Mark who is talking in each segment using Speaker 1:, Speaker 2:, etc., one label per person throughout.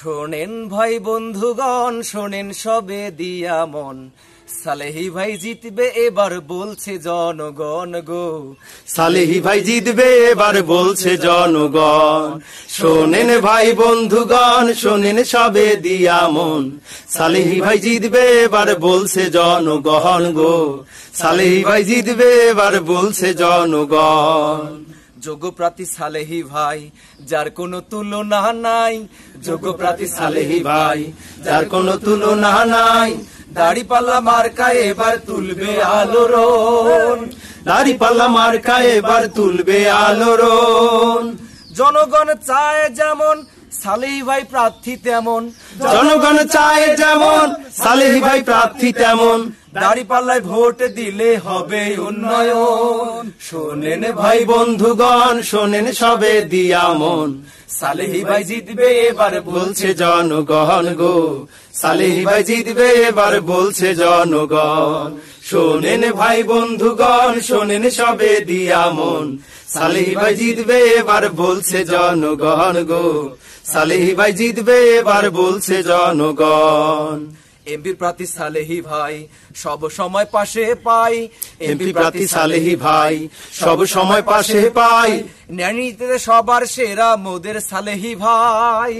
Speaker 1: শোনেন ভাই বন্ধুগণ, শোনেন সবে দিয়া মন, সালেহি ভাই জিতবে এবার বলছে জনগণ গো।
Speaker 2: সালেহি ভাই জিতবে এবার বলছে জনগণ। শোনেন ভাই বন্ধুগণ, শোনেন সবে দিয়া মন, সালেহি ভাই জিতবে এবার বলছে জনগণ গো। সালেহি ভাই জিতবে এবার বলছে জনগণ।
Speaker 1: যোগ্য প্রার্থী সালেহি ভাই, যার কোনো তুলনা নাই।
Speaker 2: যোগ্য প্রার্থী সালেহি ভাই, যার কোনো তুলনা নাই।
Speaker 1: দাড়িপাল্লা মার্কা এবার তুলবে আলোড়ন,
Speaker 2: দাড়িপাল্লা মার্কা এবার তুলবে আলোড়ন।
Speaker 1: জনগণ চায় যেমন সালেহি ভাই প্রার্থী তেমন,
Speaker 2: জনগণ চায় যেমন সালেহি ভাই প্রার্থী তেমন।
Speaker 1: দাড়িপাল্লায় ভোট দিলে হবে উন্নয়ন।
Speaker 2: শোনেন ভাই বন্ধুগণ, শোনেন সবে দিয়া মন,
Speaker 1: সালেহি ভাই জিতবে এবার
Speaker 2: বলছে জনগণ গো। সালেহি ভাই জিতবে এবার বলছে জনগণ। শোনেন ভাই বন্ধুগণ, শোনেন সবে দিয়া মন, সালেহি ভাই জিতবে এবার বলছে জনগণ গো। সালেহি ভাই জিতবে এবার বলছে জনগণ।
Speaker 1: এমপি প্রার্থী সালেহি ভাই সব সময় পাশে পাই,
Speaker 2: এমপি প্রার্থী সালেহি ভাই সব সময় পাশে পাই।
Speaker 1: ন্যায় নীতিতে সবার সেরা মোদের সালেহি ভাই,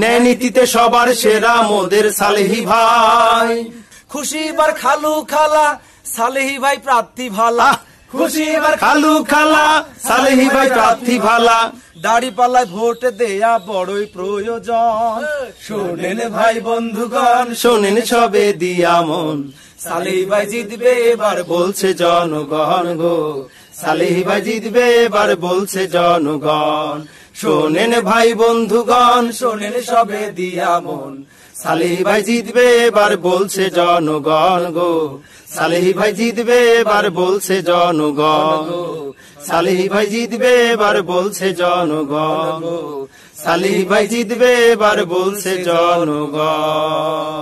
Speaker 2: ন্যায় নীতিতে সবার সেরা মোদের সালেহি ভাই।
Speaker 1: খুশি এবার খালু খালা, সালেহি ভাই প্রার্থী ভালা।
Speaker 2: খুশি এবার খালু খালা, সালেহি ভাই প্রার্থী ভালা।
Speaker 1: দাড়িপাল্লায় ভোট দেয়া বড়ই প্রয়োজন।
Speaker 2: শোনেন ভাই বন্ধুগণ, শোনেন সবে দিয়া মন,
Speaker 1: সালেহি ভাই জিতবে এবার
Speaker 2: বলছে জনগণ গো। সালেহি ভাই জিতবে এবার বলছে জনগণ। শোনেন ভাই বন্ধুগণ, শোনেন সবে দিয়া মন, সালেহি ভাই জিতবে এবার বলছে জনগণ গো। সালেহি ভাই জিতবে এবার বলছে জনগণ গো। সালেহি ভাই জিতবে এবার বলছে জনগণ গো। সালেহি ভাই জিতবে এবার বলছে জনগণ।